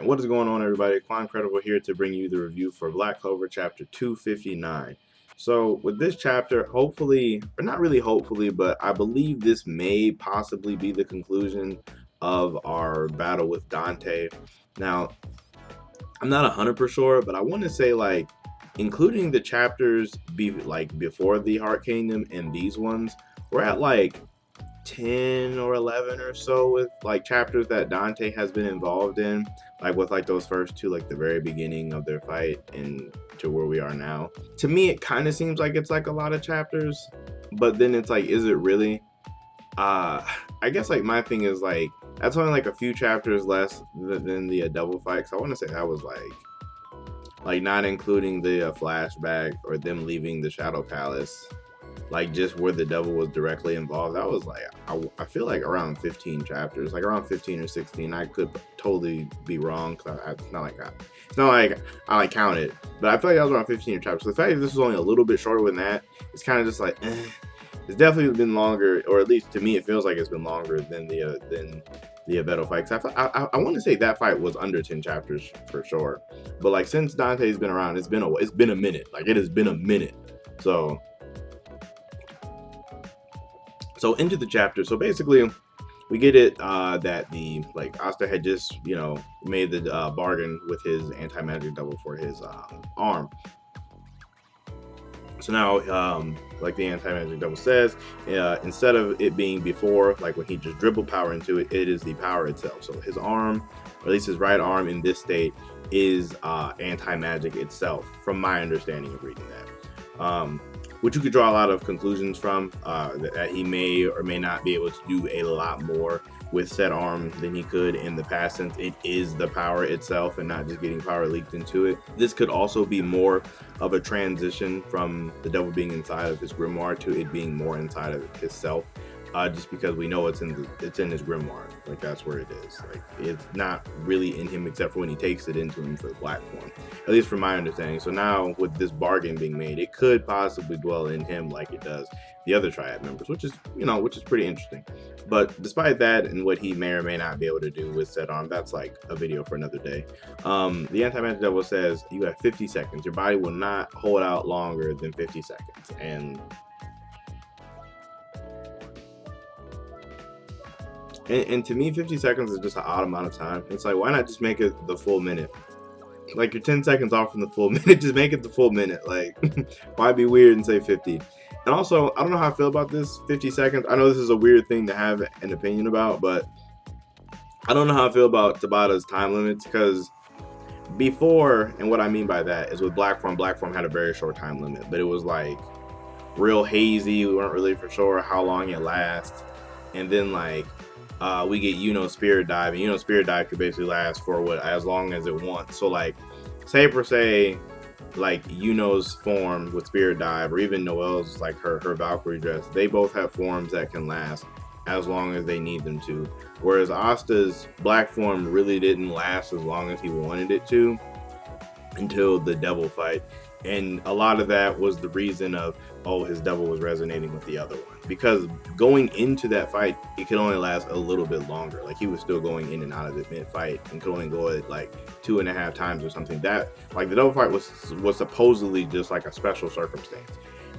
Alright, what is going on, everybody? Quancredible here to bring you the review for Black Clover chapter 259. So with this chapter, hopefully, or not really hopefully, but I believe this may possibly be the conclusion of our battle with Dante. Now, I'm not 100% sure, but I want to say, like, including the chapters before the Heart Kingdom and these ones, we're at like 10 or 11 or so with like chapters that Dante has been involved in, like with like those first two, like the very beginning of their fight and to where we are now. To me, it kind of seems like it's like a lot of chapters, but then it's like, is it really? I guess like my thing is like that's only like a few chapters less than the double fight. So I want to say that was like not including the flashback or them leaving the Shadow Palace, like just where the devil was directly involved. That was like I feel like around 15 chapters, like around 15 or 16. I could totally be wrong because it's not like I like counted, but I feel like that was around 15 chapters. So the fact that this was only a little bit shorter than that, it's kind of just like it's definitely been longer, or at least to me it feels like it's been longer than the Vettel fight. I want to say that fight was under 10 chapters for sure, but like since Dante's been around, it's been a minute. Like it has been a minute. So into the chapter. So basically, we get it that the Asta had just made the bargain with his anti-magic double for his arm. So now, like the anti-magic double says, instead of it being before, like when he just dribbled power into it, it is the power itself. So his arm, or at least his right arm in this state, is anti-magic itself, from my understanding of reading that. Which you could draw a lot of conclusions from, that he may or may not be able to do a lot more with said arm than he could in the past, since it is the power itself and not just getting power leaked into it. This could also be more of a transition from the devil being inside of his grimoire to it being more inside of himself, just because we know it's in his grimoire. Like that's where it is. Like it's not really in him except for when he takes it into him for the black form, at least from my understanding. So now with this bargain being made, it could possibly dwell in him like it does the other triad members, which is pretty interesting. But despite that and what he may or may not be able to do with said arm, that's like a video for another day. The anti-magic devil says you have 50 seconds. Your body will not hold out longer than 50 seconds. And to me, 50 seconds is just an odd amount of time. It's like, why not just make it the full minute? Like, you're 10 seconds off from the full minute. Just make it the full minute. Like, why be weird and say 50? And also, I don't know how I feel about this 50 seconds. I know this is a weird thing to have an opinion about, but I don't know how I feel about Tabata's time limits, because before, and what I mean by that is with Black Form had a very short time limit, but it was like real hazy. We weren't really for sure how long it lasts. And then like we get Spirit Dive, and Spirit Dive could basically last for as long as it wants. So like say per se, like Yuno's form with Spirit Dive, or even Noelle's like her Valkyrie dress, they both have forms that can last as long as they need them to, whereas Asta's black form really didn't last as long as he wanted it to until the devil fight. And a lot of that was the reason of, his devil was resonating with the other one, because going into that fight, it could only last a little bit longer. Like he was still going in and out of it mid-fight and could only go at like 2.5 times or something. That like the devil fight was supposedly just like a special circumstance.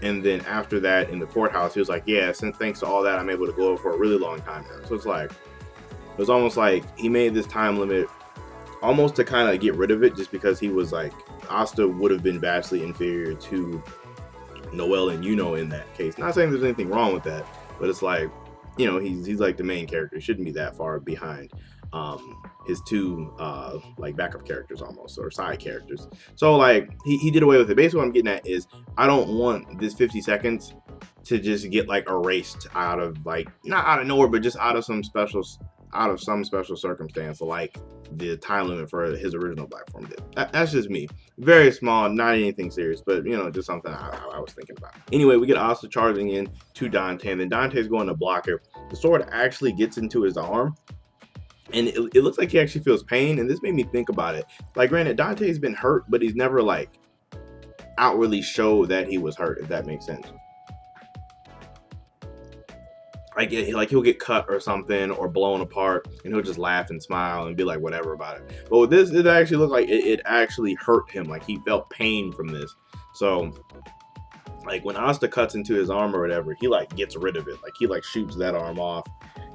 And then after that in the courthouse, he was like, yeah, since thanks to all that, I'm able to go for a really long time now. So it's like, it was almost like he made this time limit almost to kind of get rid of it, just because he was like, Asta would have been vastly inferior to Noelle and in that case. Not saying there's anything wrong with that, but it's like, he's like the main character. He shouldn't be that far behind his two like backup characters almost, or side characters. So like he did away with it. Basically what I'm getting at is, I don't want this 50 seconds to just get like erased out of, like, not out of nowhere, but just out of some special circumstance, like the time limit for his original black form did. That's just me. Very small, not anything serious, but just something I was thinking about. Anyway, we get Asta charging in to Dante, and then Dante's going to block her. The sword actually gets into his arm, and it looks like he actually feels pain, and this made me think about it. Like, granted, Dante's been hurt, but he's never like outwardly showed that he was hurt, if that makes sense. like he'll get cut or something or blown apart, and he'll just laugh and smile and be like whatever about it. But with this, it actually looked like it actually hurt him. Like he felt pain from this. So like when Asta cuts into his arm or whatever, he like gets rid of it. Like he like shoots that arm off.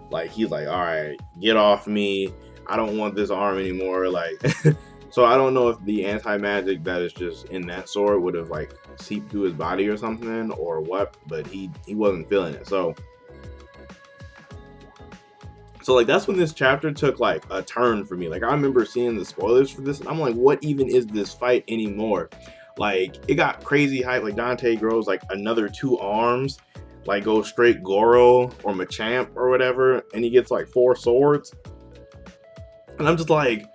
Like he's like, all right, get off me. I don't want this arm anymore. Like, so I don't know if the anti-magic that is just in that sword would have like seeped through his body or something or what, but he wasn't feeling it. So like that's when this chapter took like a turn for me. Like I remember seeing the spoilers for this and I'm like, what even is this fight anymore? Like it got crazy hype. Like Dante grows like another 2 arms, like goes straight Goro or Machamp or whatever, and he gets like 4 swords. And I'm just like,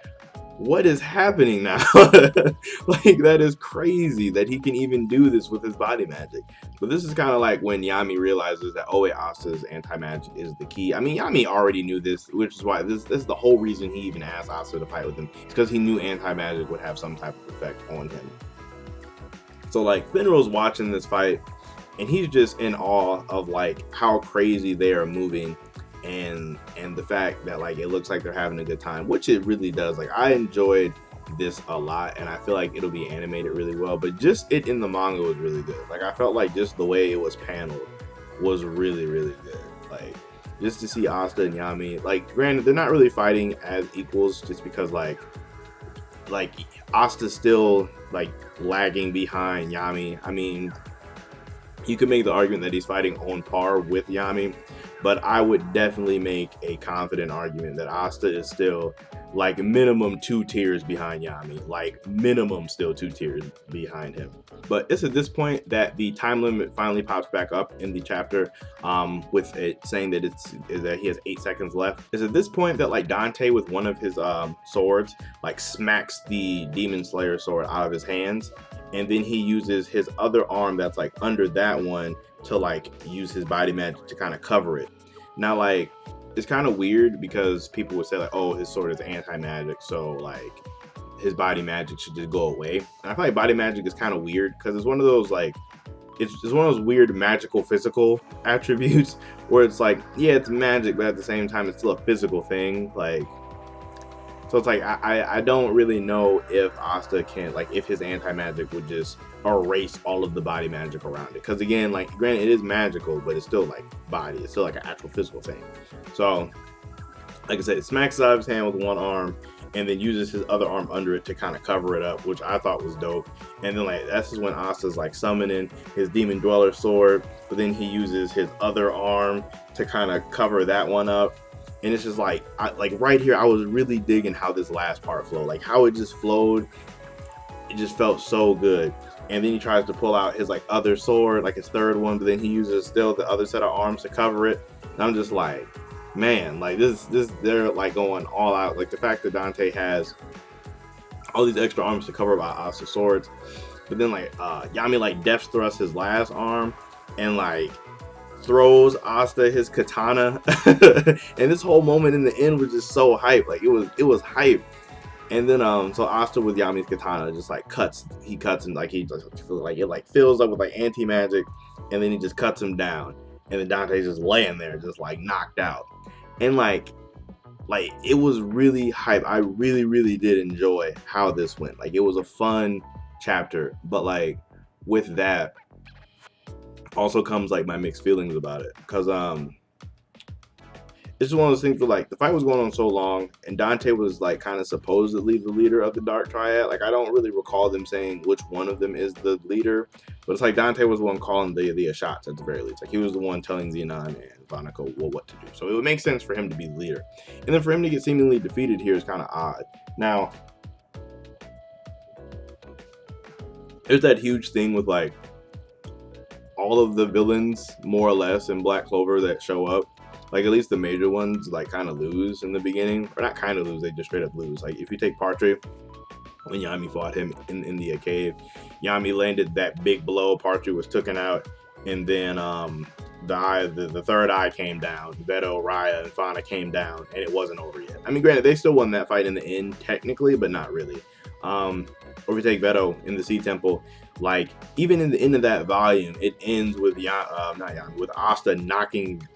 what is happening now? Like that is crazy that he can even do this with his body magic. But this is kind of like when Yami realizes that, oh wait, Asta's anti-magic is the key. I mean, Yami already knew this, which is why this is the whole reason he even asked Asta to fight with him. It's because he knew anti-magic would have some type of effect on him. So like Finral's watching this fight and he's just in awe of like how crazy they are moving and the fact that like it looks like they're having a good time, which it really does. Like I enjoyed this a lot and I feel like it'll be animated really well, but just it in the manga was really good. Like I felt like just the way it was paneled was really good. Like just to see Asta and Yami, like granted they're not really fighting as equals just because like Asta's still like lagging behind Yami. I mean, you could make the argument that he's fighting on par with Yami, but I would definitely make a confident argument that Asta is still like minimum 2 tiers behind Yami, like minimum still 2 tiers behind him. But it's at this point that the time limit finally pops back up in the chapter, with it saying that that he has 8 seconds left. It's at this point that like Dante with one of his swords like smacks the Demon Slayer sword out of his hands, and then he uses his other arm that's like under that one to like use his body magic to kind of cover it. Now like it's kind of weird because people would say like, oh, his sword is anti-magic, so like his body magic should just go away. And I feel like body magic is kind of weird because it's one of those like it's one of those weird magical physical attributes where it's like, yeah, it's magic, but at the same time it's still a physical thing. Like, so it's like I don't really know if Asta can, like, if his anti-magic would just erase all of the body magic around it. Because again, like, granted, it is magical, but it's still like body. It's still like an actual physical thing. So, like I said, it smacks it out of his hand with one arm, and then uses his other arm under it to kind of cover it up, which I thought was dope. And then like that's just when Asta's like summoning his Demon Dweller sword, but then he uses his other arm to kind of cover that one up. And it's just like, right here, I was really digging how this last part flowed. Like how it just flowed, it just felt so good. And then he tries to pull out his like other sword, like his third one, but then he uses still the other set of arms to cover it. And I'm just like, man, like this, they're like going all out. Like the fact that Dante has all these extra arms to cover by Asta's swords, but then like Yami like deft thrusts his last arm and like throws Asta his katana. And this whole moment in the end was just so hype. Like it was hype. And then so Asta with Yami's katana just like cuts and like he just like it like fills up with like anti-magic, and then he just cuts him down, and then Dante's just laying there just like knocked out. And like it was really hype. I really did enjoy how this went. Like it was a fun chapter, but like with that also comes like my mixed feelings about it, because it's just one of those things where like the fight was going on so long and Dante was like kind of supposedly the leader of the Dark Triad. Like I don't really recall them saying which one of them is the leader, but it's like Dante was the one calling the shots at the very least. Like he was the one telling Xenon and Vonako what to do. So it would make sense for him to be the leader. And then for him to get seemingly defeated here is kind of odd. Now, there's that huge thing with like all of the villains more or less in Black Clover that show up. Like at least the major ones like kind of lose in the beginning, or not kind of lose, they just straight up lose. Like if you take Partry, when Yami fought him in the cave, Yami landed that big blow, Partry was taken out, and then the third eye came down. Veto, Raya, and Fauna came down, and it wasn't over yet. I mean, granted, they still won that fight in the end technically, but not really. Or if you take Veto in the Sea Temple, Like even in the end of that volume, it ends with with Asta knocking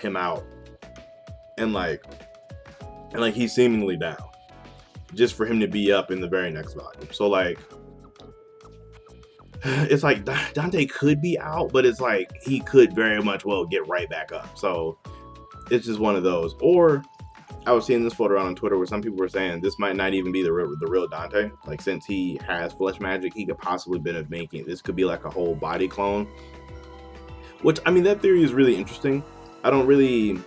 him out, and like he's seemingly down, just for him to be up in the very next volume. So like, it's like Dante could be out, but it's like he could very much well get right back up. So it's just one of those. Or I was seeing this float around on Twitter where some people were saying this might not even be the real Dante. Like, since he has flesh magic, he could possibly benefit making this could be like a whole body clone. Which, I mean, that theory is really interesting. I don't really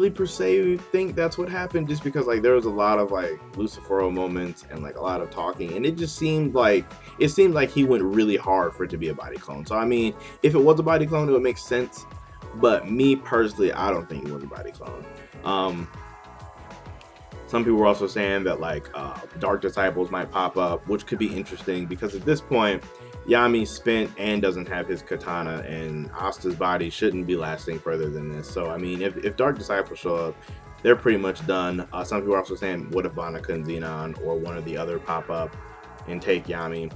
per se think that's what happened, just because like there was a lot of like Lucifero moments and like a lot of talking, and it just seemed like he went really hard for it to be a body clone. So I mean, if it was a body clone, it would make sense. But me personally, I don't think it was a body clone. Some people were also saying that like Dark Disciples might pop up, which could be interesting because at this point, Yami's spent and doesn't have his katana, and Asta's body shouldn't be lasting further than this. So I mean, if Dark Disciples show up, they're pretty much done. Some people are also saying, what if Vanica and Xenon or one of the other pop up and take Yami?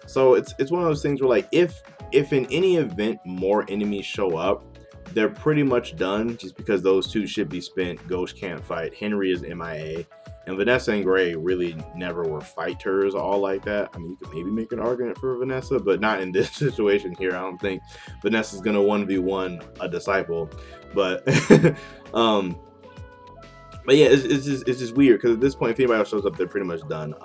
So it's one of those things where like if in any event more enemies show up, they're pretty much done, just because those two should be spent. Ghost can't fight. Henry is MIA. And Vanessa and Gray really never were fighters all like that. I mean, you could maybe make an argument for Vanessa, but not in this situation here. I don't think Vanessa's going to 1v1 a disciple. But but yeah, it's just weird, because at this point, if anybody else shows up, they're pretty much done.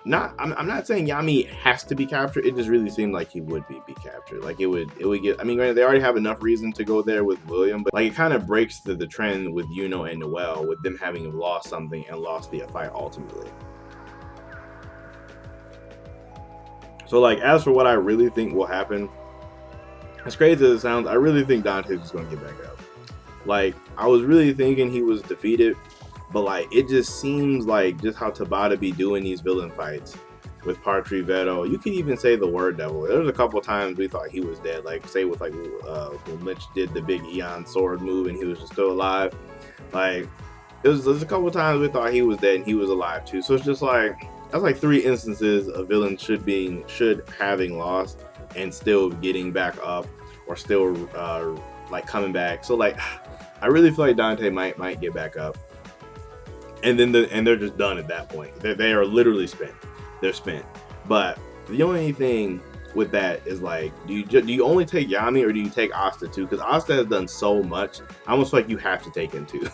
I'm not saying Yami has to be captured. It just really seemed like he would be captured. Like it would get. I mean, granted, they already have enough reason to go there with William, but like it kind of breaks the trend with Yuno and Noelle, with them having lost something and lost the fight ultimately. So like, as for what I really think will happen, as crazy as it sounds, I really think Dante's just gonna get back up. Like, I was really thinking he was defeated. But like, it just seems like just how Tabata be doing these villain fights with Partriveto. You could even say the word devil. There was a couple times we thought he was dead. Like, say with like when Mitch did the big Eon sword move and he was just still alive. Like, there's a couple times we thought he was dead and he was alive too. So it's just like, that's like 3 instances of villains should having lost and still getting back up, or still like coming back. So like, I really feel like Dante might get back up. And then they're just done at that point. They are literally spent. They're spent. But the only thing with that is like, do you only take Yami, or do you take Asta too? Because Asta has done so much. I almost feel like you have to take him too.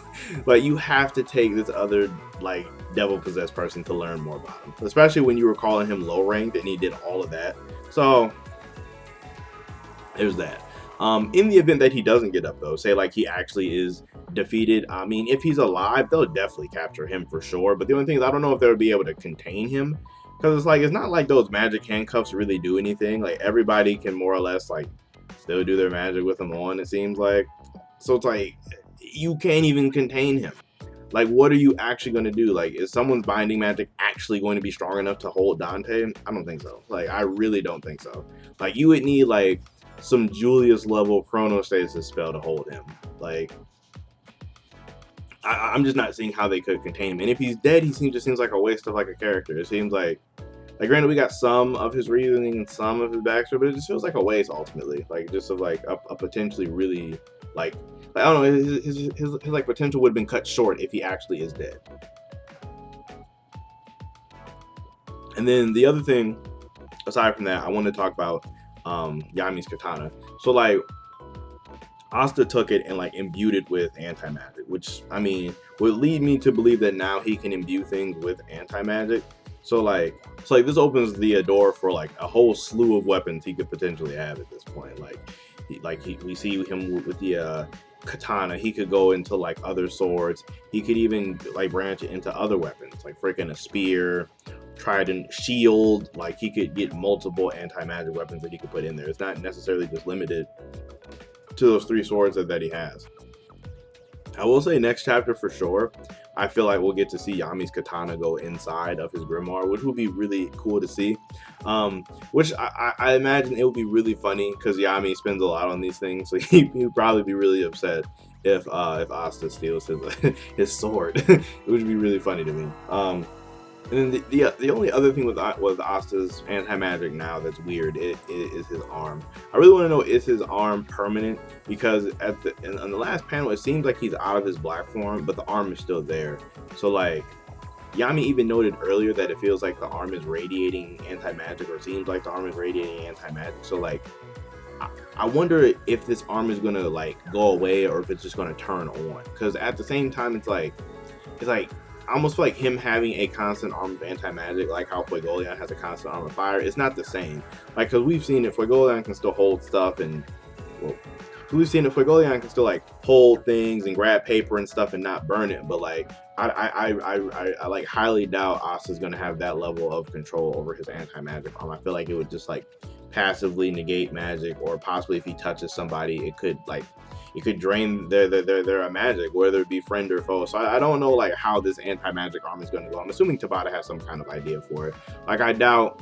Like, you have to take this other like devil possessed person to learn more about him. Especially when you were calling him low ranked and he did all of that. So there's that. In the event that he doesn't get up though, say like he actually is defeated, I mean, if he's alive, they'll definitely capture him for sure. But the only thing is, I don't know if they'll be able to contain him, because it's like, it's not like those magic handcuffs really do anything. Like, everybody can more or less like still do their magic with them on, it seems like. So it's like, you can't even contain him. Like, what are you actually going to do? Like, is someone's binding magic actually going to be strong enough to hold Dante? I don't think so. Like, I really don't think so. Like, you would need like some Julius level chronostasis spell to hold him. Like, I'm just not seeing how they could contain him. And if he's dead, he just seems like a waste of like a character. It seems like granted, we got some of his reasoning and some of his backstory, but it just feels like a waste ultimately. Like, just of like a potentially really like I don't know, his like potential would have been cut short if he actually is dead. And then the other thing, aside from that, I want to talk about Yami's katana. So like, Asta took it and like imbued it with anti-magic, which I mean would lead me to believe that now he can imbue things with anti-magic. So like this opens the door for like a whole slew of weapons he could potentially have at this point. We see him with the katana. He could go into like other swords. He could even like branch it into other weapons, like freaking a spear, trident, shield. Like, he could get multiple anti-magic weapons that he could put in there. It's not necessarily just limited to those 3 swords that he has. I will say next chapter for sure, I feel like we'll get to see Yami's katana go inside of his grimoire, which would be really cool to see. Which I imagine it would be really funny, because Yami spends a lot on these things, so he'd probably be really upset if Asta steals his sword. It would be really funny to me. And then the only other thing with Asta's anti-magic now that's weird is his arm. I really want to know, is his arm permanent? Because in the last panel, it seems like he's out of his black form, but the arm is still there. So like, Yami even noted earlier that it feels like the arm is radiating anti-magic, or seems like the arm is radiating anti-magic. So like, I wonder if this arm is gonna like go away, or if it's just gonna turn on. Because at the same time, it's like I almost feel like him having a constant arm of anti-magic, like how Fuegoleon has a constant arm of fire, it's not the same. Like, because we've seen it, Fuegoleon can still hold stuff, and well, we've seen it, Fuegoleon can still like hold things and grab paper and stuff and not burn it. But like, I like highly doubt Asta's gonna have that level of control over his anti-magic arm. I feel like it would just like passively negate magic, or possibly if he touches somebody, it could drain their magic, whether it be friend or foe. So I don't know like how this anti-magic arm is going to go. I'm assuming Tabata has some kind of idea for it. Like, I doubt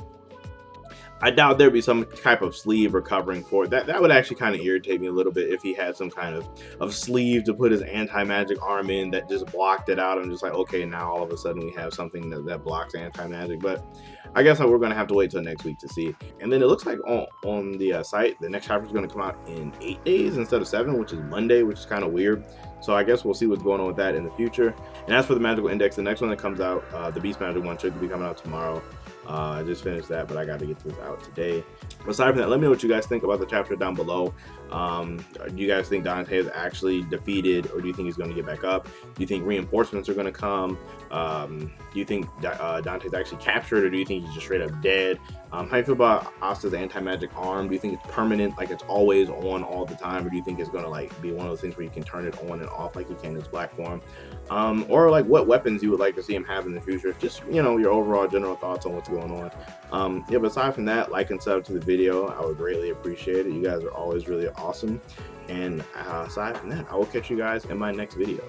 there'd be some type of sleeve or covering for it. That would actually kind of irritate me a little bit if he had some kind of sleeve to put his anti-magic arm in that just blocked it out. I'm just like, okay, now all of a sudden we have something that blocks anti-magic. But I guess we're going to have to wait till next week to see. And then it looks like on the site, the next chapter is going to come out in 8 days instead of 7, which is Monday, which is kind of weird. So I guess we'll see what's going on with that in the future. And as for the Magical Index, the next one that comes out, the Beast Magic one, should be coming out tomorrow. I just finished that, but I got to get this out today. Aside from that, let me know what you guys think about the chapter down below. Do you guys think Dante is actually defeated, or do you think he's going to get back up? Do you think reinforcements are going to come? Do you think Dante's actually captured, or do you think he's just straight up dead? How do you feel about Asta's anti-magic arm? Do you think it's permanent, like it's always on all the time, or do you think it's going to like be one of those things where you can turn it on and off like you can in his black form? Or like what weapons you would like to see him have in the future? Just, you know, your overall general thoughts on what's going on. Yeah, but aside from that, like and sub to the video. I would greatly appreciate it. You guys are always really awesome. And aside from that, I will catch you guys in my next video.